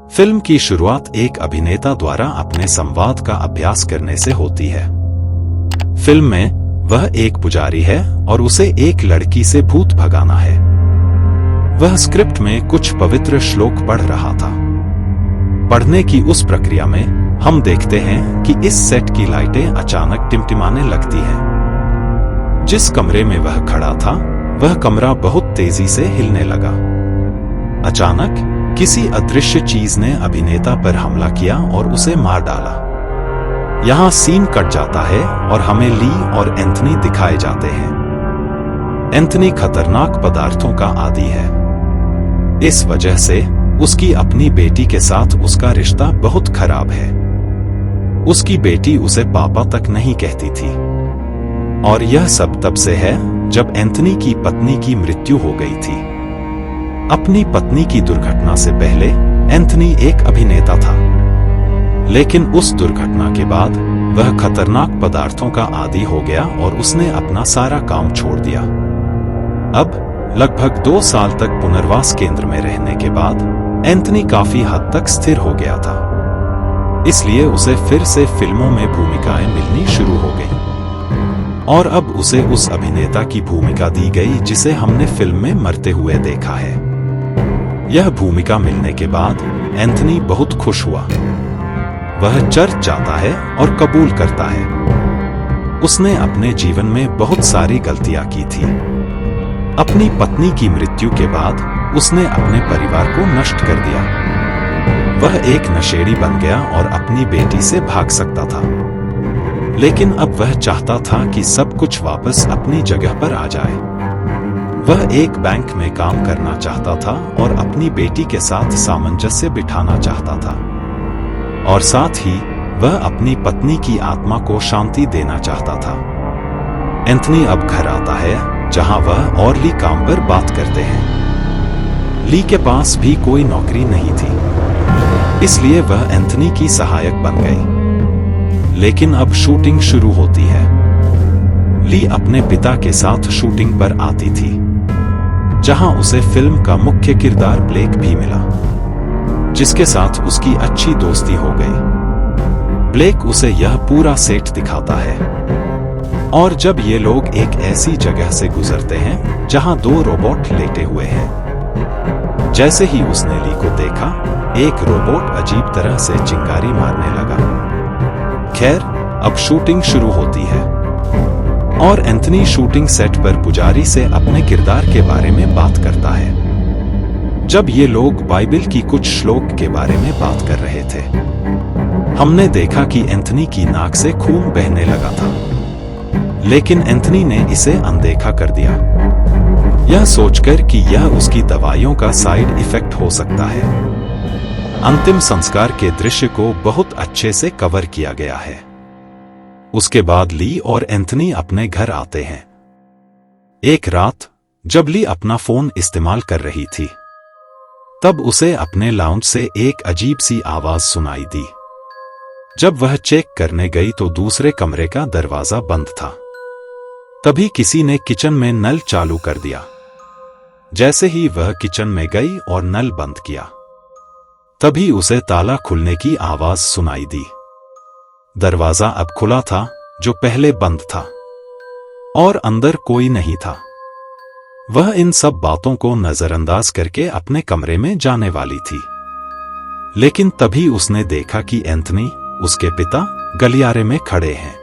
Film की शुरुआत एक अभिनेता द्वारा अपने संवाद का अभ्यास करने से होती है। फिल्म में वह एक पुजारी है और उसे एक लड़की से भूत भगाना है। वह स्क्रिप्ट में कुछ पवित्र श्लोक पढ़ रहा था। पढ़ने की उस प्रक्रिया में हम देखते हैं कि इस सेट की लाइटें अचानक टिमटिमाने लगती हैं। जिस कमरे में वह खड़ा था, वह कमरा बहुत तेजी से हिलने लगा। अचानक किसी अदृश्य चीज ने अभिनेता पर हमला किया और उसे मार डाला। यहां सीन कट जाता है और हमें ली और एंथनी दिखाए जाते हैं। एंथनी खतरनाक पदार्थों का आदी है। इस वजह से उसकी अपनी बेटी के साथ उसका रिश्ता बहुत खराब है। उसकी बेटी उसे पापा तक नहीं कहती थी। और यह सब तब से है जब एंथनी की पत्नी की मृत्यु हो गई थी। अपनी पत्नी की दुर्घटना से पहले एंथनी एक अभिनेता था, लेकिन उस दुर्घटना के बाद वह खतरनाक पदार्थों का आदी हो गया और उसने अपना सारा काम छोड़ दिया। अब लगभग 2 साल तक पुनर्वास केंद्र में रहने के बाद एंथनी काफी हद तक स्थिर हो गया था। इसलिए उसे फिर से फिल्मों में भूमिकाएं मिलनी शुरू हो गईं। और अब उसे उस अभिनेता की भूमिका दी गई जिसे हमने फिल्म में मरते हुए देखा है। यह भूमिका मिलने के बाद एंथनी बहुत खुश हुआ। वह चर्च जाता है और कबूल करता है। उसने अपने जीवन में बहुत सारी गलतियां की थी। अपनी पत्नी की मृत्यु के बाद उसने अपने परिवार को नष्ट कर दिया। वह एक नशेड़ी बन गया और अपनी बेटी से भाग सकता था। लेकिन अब वह चाहता था कि सब कुछ वापस अपनी जगह पर आ जाए। वह एक बैंक में काम करना चाहता था और अपनी बेटी के साथ सामंजस्य बिठाना चाहता था। और साथ ही वह अपनी पत्नी की आत्मा को शांति देना चाहता था। एंथनी अब घर आता है जहां वह और ली काम पर बात करते हैं। ली के पास भी कोई नौकरी नहीं थी, इसलिए वह एंथनी की सहायक बन गई। लेकिन अब शूटिंग शुरू होती है। ली अपने पिता के साथ शूटिंग पर आती थी, जहां उसे फिल्म का मुख्य किरदार ब्लेक भी मिला, जिसके साथ उसकी अच्छी दोस्ती हो गई। ब्लेक उसे यह पूरा सेट दिखाता है। और जब ये लोग एक ऐसी जगह से गुजरते हैं जहां 2 रोबोट लेटे हुए हैं, जैसे ही उसने ली को देखा, एक रोबोट अजीब तरह से चिंगारी मारने लगा। खैर, अब शूटिंग शुरू होती है और एंथनी शूटिंग सेट पर पुजारी से अपने किरदार के बारे में बात करता है। जब ये लोग बाइबल की कुछ श्लोक के बारे में बात कर रहे थे, हमने देखा कि एंथनी की नाक से खून बहने लगा था। लेकिन एंथनी ने इसे अनदेखा कर दिया, यह सोचकर कि यह उसकी दवाइयों का साइड इफेक्ट हो सकता है। अंतिम संस्कार के दृश्य को बहुत अच्छे से कवर किया गया है। उसके बाद ली और एंथनी अपने घर आते हैं। एक रात जब ली अपना फोन इस्तेमाल कर रही थी, तब उसे अपने लाउंज से एक अजीब सी आवाज सुनाई दी। जब वह चेक करने गई तो दूसरे कमरे का दरवाजा बंद था। तभी किसी ने किचन में नल चालू कर दिया। जैसे ही वह किचन में गई और नल बंद किया, तभी उसे ताला खुलने की आवाज सुनाई दी। दरवाजा अब खुला था, जो पहले बंद था, और अंदर कोई नहीं था। वह इन सब बातों को नजरअंदाज करके अपने कमरे में जाने वाली थी। लेकिन तभी उसने देखा कि एंथनी, उसके पिता, गलियारे में खड़े हैं।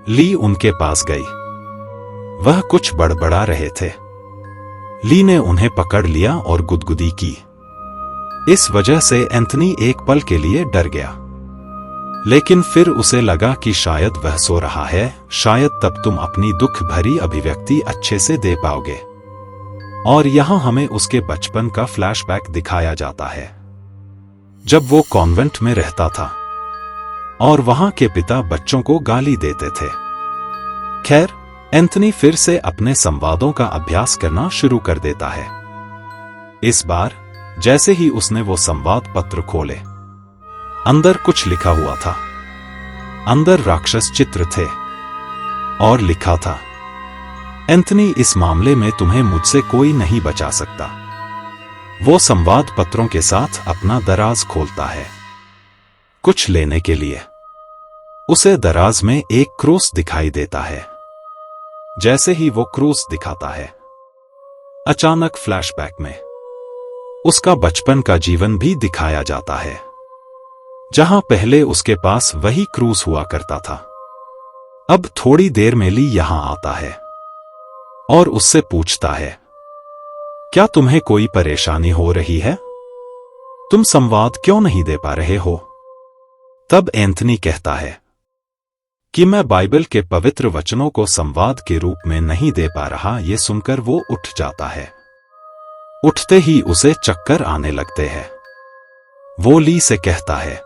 ली उनके पास गई। वह कुछ बड़बड़ा रहे थे। ली ने उन्हें पकड़ लिया और गुदगुदी की। इस वजह से एंथनी एक पल के लिए डर गया। लेकिन फिर उसे लगा कि शायद वह सो रहा है, शायद तब तुम अपनी दुख भरी अभिव्यक्ति अच्छे से दे पाओगे। और यहां हमें उसके बचपन का फ्लैशबैक दिखाया जाता है, जब वो कॉन्वेंट में रहता था और वहां के पिता बच्चों को गाली देते थे। खैर, एंथनी फिर से अपने संवादों का अभ्यास करना शुरू कर देता है। इस बार जैसे ही उसने वो संवाद पत्र खोले, अंदर कुछ लिखा हुआ था। अंदर राक्षस चित्र थे और लिखा था, एंथनी, इस मामले में तुम्हें मुझसे कोई नहीं बचा सकता। वो संवाद पत्रों के साथ अपना दराज खोलता है कुछ लेने के लिए। उसे दराज में एक क्रूस दिखाई देता है। जैसे ही वो क्रूस दिखाता है, अचानक फ्लैशबैक में उसका बचपन का जीवन भी दिखाया जाता है, जहां पहले उसके पास वही क्रूस हुआ करता था। अब थोड़ी देर में ली यहां आता है और उससे पूछता है, क्या तुम्हें कोई परेशानी हो रही है? तुम संवाद क्यों नहीं दे पा रहे हो? तब एंथनी कहता है कि मैं बाइबल के पवित्र वचनों को संवाद के रूप में नहीं दे पा रहा। ये सुनकर वो उठ जाता है। उठते ही उसे चक्कर आने लगते हैं। वो ली से कहता है,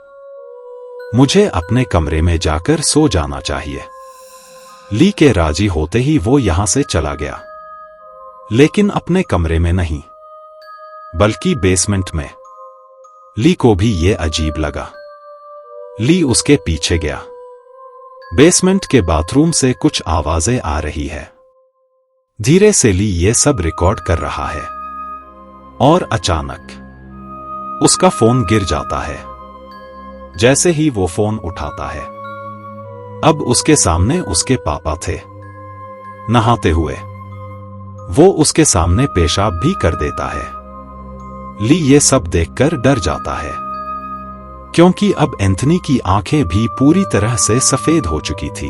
मुझे अपने कमरे में जाकर सो जाना चाहिए। ली के राजी होते ही वो यहां से चला गया, लेकिन अपने कमरे में नहीं, बल्कि बेसमेंट में। ली को भी ये अजीब लगा। ली उसके पीछे गया। बेसमेंट के बाथरूम से कुछ आवाजें आ रही है। धीरे से ली ये सब रिकॉर्ड कर रहा है और अचानक उसका फोन गिर जाता है। जैसे ही वो फोन उठाता है, अब उसके सामने उसके पापा थे, नहाते हुए। वो उसके सामने पेशाब भी कर देता है। ली ये सब देखकर डर जाता है, क्योंकि अब एंथनी की आंखें भी पूरी तरह से सफेद हो चुकी थी,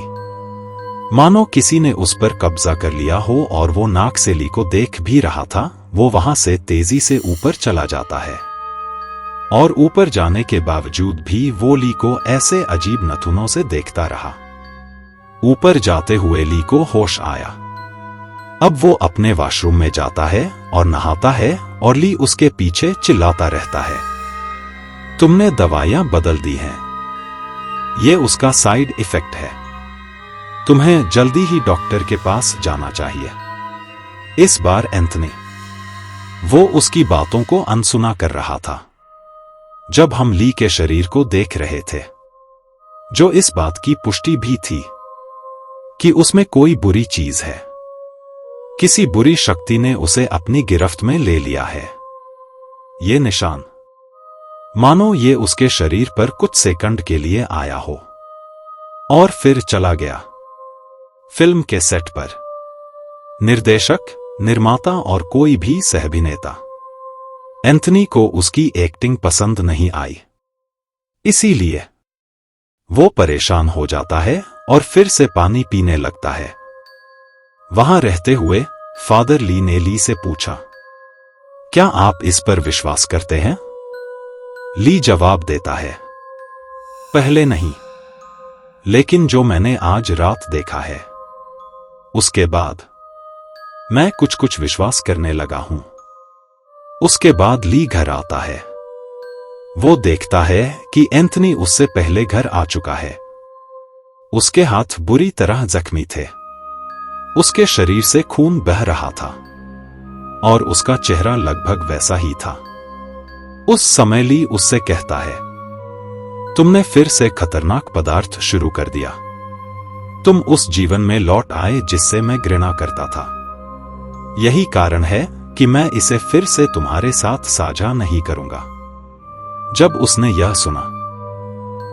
मानो किसी ने उस पर कब्जा कर लिया हो और वो नाक से ली को देख भी रहा था। वो वहां से तेजी से ऊपर चला जाता है और ऊपर जाने के बावजूद भी वो ली को ऐसे अजीब नथुनों से देखता रहा। ऊपर जाते हुए ली को होश आया। अब वो अपने वॉशरूम में जाता है और नहाता है और ली उसके पीछे चिल्लाता रहता है, तुमने दवाइयां बदल दी हैं। ये उसका साइड इफेक्ट है। तुम्हें जल्दी ही डॉक्टर के पास जाना चाहिए। इस बार एंथनी वो उसकी बातों को अनसुना कर रहा था। जब हम ली के शरीर को देख रहे थे, जो इस बात की पुष्टि भी थी कि उसमें कोई बुरी चीज है, किसी बुरी शक्ति ने उसे अपनी गिरफ्त में ले लिया है। ये निशान मानो ये उसके शरीर पर कुछ सेकंड के लिए आया हो और फिर चला गया। फिल्म के सेट पर निर्देशक, निर्माता और कोई भी सहअभिनेता एंथनी को उसकी एक्टिंग पसंद नहीं आई। इसीलिए वो परेशान हो जाता है और फिर से पानी पीने लगता है। वहां रहते हुए फादर ली ने ली से पूछा, क्या आप इस पर विश्वास करते हैं? ली जवाब देता है, पहले नहीं, लेकिन जो मैंने आज रात देखा है, उसके बाद मैं कुछ विश्वास करने लगा हूं। उसके बाद ली घर आता है। वो देखता है कि एंथनी उससे पहले घर आ चुका है। उसके हाथ बुरी तरह जख्मी थे। उसके शरीर से खून बह रहा था और उसका चेहरा लगभग वैसा ही था। उस समय ली उससे कहता है, तुमने फिर से खतरनाक पदार्थ शुरू कर दिया। तुम उस जीवन में लौट आए जिससे मैं घृणा करता था। यही कारण है कि मैं इसे फिर से तुम्हारे साथ साझा नहीं करूंगा। जब उसने यह सुना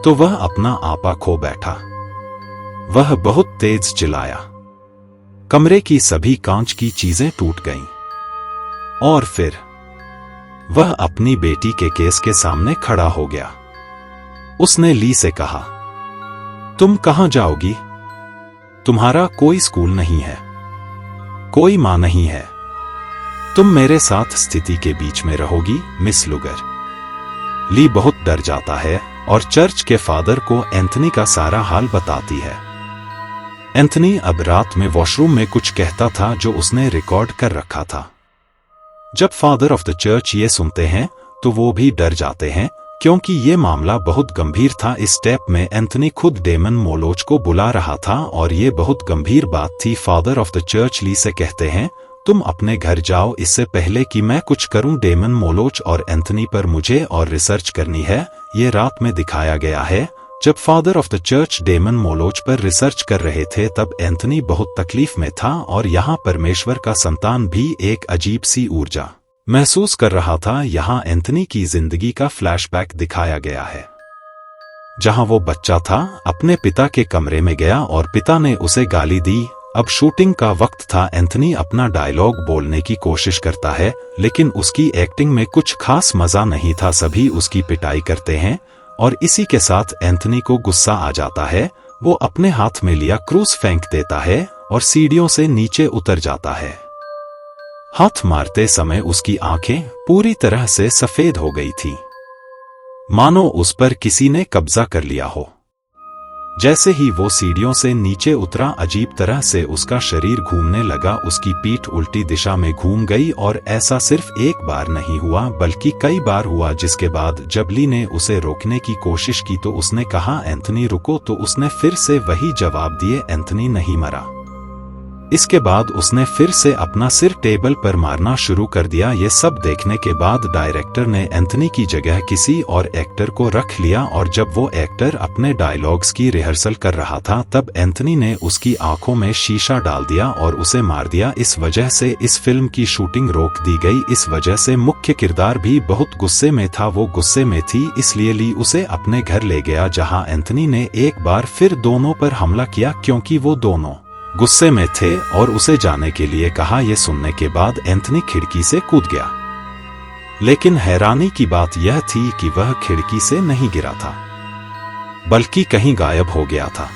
तो वह अपना आपा खो बैठा। वह बहुत तेज चिल्लाया। कमरे की सभी कांच की चीजें टूट गईं और फिर वह अपनी बेटी के केस के सामने खड़ा हो गया। उसने ली से कहा, तुम कहां जाओगी? तुम्हारा कोई स्कूल नहीं है, कोई मां नहीं है। तुम मेरे साथ स्थिति के बीच में रहोगी, मिस लुगर। ली बहुत डर जाता है और चर्च के फादर को एंथनी का सारा हाल बताती है। एंथनी अब रात में वॉशरूम में कुछ कहता था जो उसने रिकॉर्ड कर रखा था। जब फादर ऑफ द चर्च ये सुनते हैं तो वो भी डर जाते हैं, क्योंकि ये मामला बहुत गंभीर था। इस स्टेप में एंथनी खुद डेमन मोलोच को बुला रहा था और ये बहुत गंभीर बात थी। फादर ऑफ द चर्च ली से कहते हैं, तुम अपने घर जाओ, इससे पहले कि मैं कुछ करूं डेमन मोलोच और एंथनी पर मुझे और रिसर्च करनी है। ये रात में दिखाया गया है। जब father of the church demon Moloch पर रिसर्च कर रहे थे तब एंथनी बहुत तकलीफ में था और यहाँ परमेश्वर का संतान भी एक अजीब सी ऊर्जा महसूस कर रहा था। यहाँ एंथनी की जिंदगी का फ्लैशबैक दिखाया गया है, जहां वो बच्चा था, अपने पिता के कमरे में गया और पिता ने उसे गाली दी। अब शूटिंग का वक्त था। एंथनी अपना डायलॉग बोलने की कोशिश करता है, लेकिन उसकी एक्टिंग में कुछ खास मजा नहीं था। सभी उसकी पिटाई करते हैं और इसी के साथ एंथनी को गुस्सा आ जाता है। वो अपने हाथ में लिया क्रूस फेंक देता है और सीढ़ियों से नीचे उतर जाता है। हाथ मारते समय उसकी आंखें पूरी तरह से सफेद हो गई थी, मानो उस पर किसी ने कब्जा कर लिया हो। जैसे ही वो सीढ़ियों से नीचे उतरा, अजीब तरह से उसका शरीर घूमने लगा। उसकी पीठ उल्टी दिशा में घूम गई और ऐसा सिर्फ एक बार नहीं हुआ बल्कि कई बार हुआ। जिसके बाद जब ली ने उसे रोकने की कोशिश की तो उसने कहा, एंथनी रुको, तो उसने फिर से वही जवाब दिए, एंथनी नहीं मरा। इसके बाद उसने फिर से अपना सिर टेबल पर मारना शुरू कर दिया। ये सब देखने के बाद डायरेक्टर ने एंथनी की जगह किसी और एक्टर को रख लिया और जब वो एक्टर अपने डायलॉग्स की रिहर्सल कर रहा था तब एंथनी ने उसकी आंखों में शीशा डाल दिया और उसे मार दिया। इस वजह से इस फिल्म की शूटिंग रोक दी गई। इस वजह से मुख्य किरदार भी बहुत गुस्से में था। वो गुस्से में थी, इसलिए ली उसे अपने घर ले गया, जहां एंथनी ने एक बार फिर दोनों पर हमला किया क्योंकि वो दोनों गुस्से में थे और उसे जाने के लिए कहा। यह सुनने के बाद एंथनी खिड़की से कूद गया, लेकिन हैरानी की बात यह थी कि वह खिड़की से नहीं गिरा था बल्कि कहीं गायब हो गया था।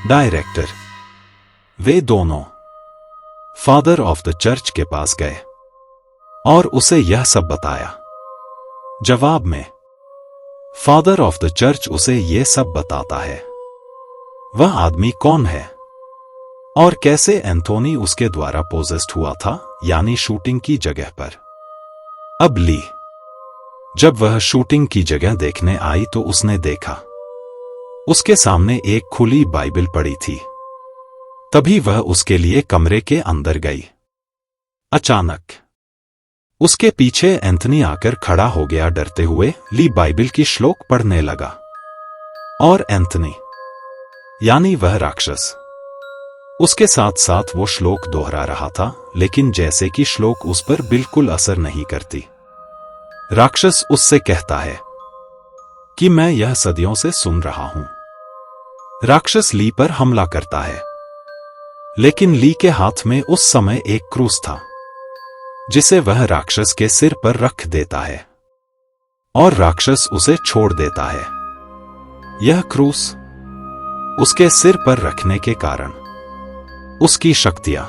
डायरेक्टर वे दोनों फादर ऑफ द चर्च के पास गए और उसे यह सब बताया। जवाब में फादर ऑफ द चर्च उसे यह सब बताता है। वह आदमी कौन है और कैसे एंथोनी उसके द्वारा पोजेस्ड हुआ था, यानी शूटिंग की जगह पर। अब ली जब वह शूटिंग की जगह देखने आई तो उसने देखा उसके सामने एक खुली बाइबल पड़ी थी। तभी वह उसके लिए कमरे के अंदर गई। अचानक उसके पीछे एंथनी आकर खड़ा हो गया। डरते हुए ली बाइबल की श्लोक पढ़ने लगा और एंथनी यानी वह राक्षस उसके साथ साथ वो श्लोक दोहरा रहा था, लेकिन जैसे कि श्लोक उस पर बिल्कुल असर नहीं करती। राक्षस उससे कहता है कि मैं यह सदियों से सुन रहा हूं। राक्षस ली पर हमला करता है, लेकिन ली के हाथ में उस समय एक क्रूस था जिसे वह राक्षस के सिर पर रख देता है और राक्षस उसे छोड़ देता है। यह क्रूस उसके सिर पर रखने के कारण उसकी शक्तियां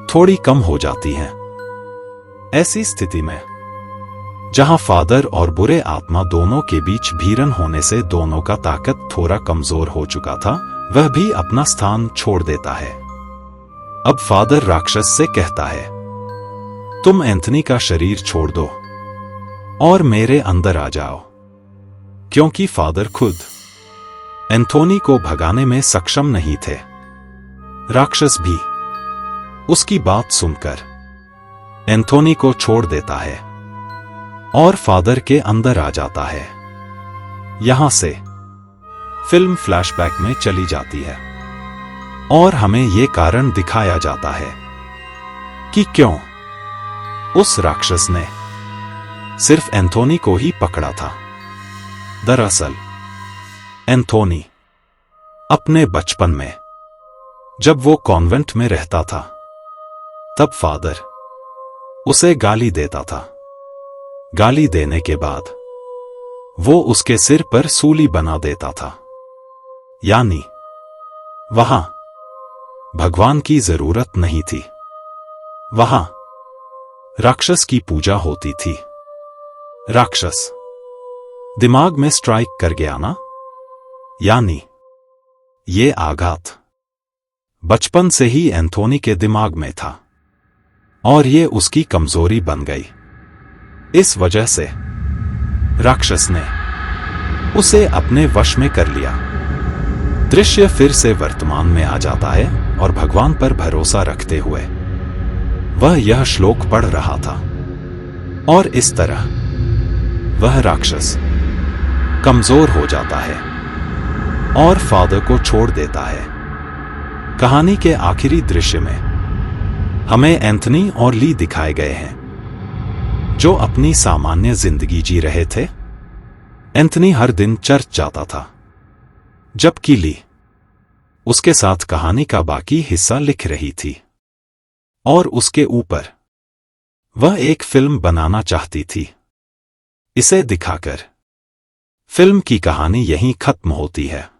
थोड़ी कम हो जाती हैं। ऐसी स्थिति में जहां फादर और बुरे आत्मा दोनों के बीच भिड़न होने से दोनों का ताकत थोड़ा कमजोर हो चुका था, वह भी अपना स्थान छोड़ देता है। अब फादर राक्षस से कहता है, तुम एंथनी का शरीर छोड़ दो और मेरे अंदर आ जाओ, क्योंकि फादर खुद एंथोनी को भगाने में सक्षम नहीं थे। राक्षस भी उसकी बात सुनकर एंथोनी को छोड़ देता है और फादर के अंदर आ जाता है। यहां से फिल्म फ्लैशबैक में चली जाती है और हमें यह कारण दिखाया जाता है कि क्यों उस राक्षस ने सिर्फ एंथोनी को ही पकड़ा था। दरअसल एंथोनी अपने बचपन में जब वो कॉन्वेंट में रहता था तब फादर उसे गाली देता था। गाली देने के बाद वो उसके सिर पर सूली बना देता था, यानी वहां भगवान की जरूरत नहीं थी, वहां राक्षस की पूजा होती थी। राक्षस दिमाग में स्ट्राइक कर गया ना, यानी ये आघात बचपन से ही एंथोनी के दिमाग में था और ये उसकी कमजोरी बन गई। इस वजह से राक्षस ने उसे अपने वश में कर लिया। दृश्य फिर से वर्तमान में आ जाता है और भगवान पर भरोसा रखते हुए वह यह श्लोक पढ़ रहा था और इस तरह वह राक्षस कमजोर हो जाता है और फादर को छोड़ देता है। कहानी के आखिरी दृश्य में हमें एंथनी और ली दिखाए गए हैं जो अपनी सामान्य जिंदगी जी रहे थे। एंथनी हर दिन चर्च जाता था, जबकि ली उसके साथ कहानी का बाकी हिस्सा लिख रही थी और उसके ऊपर वह एक फिल्म बनाना चाहती थी। इसे दिखाकर फिल्म की कहानी यहीं खत्म होती है।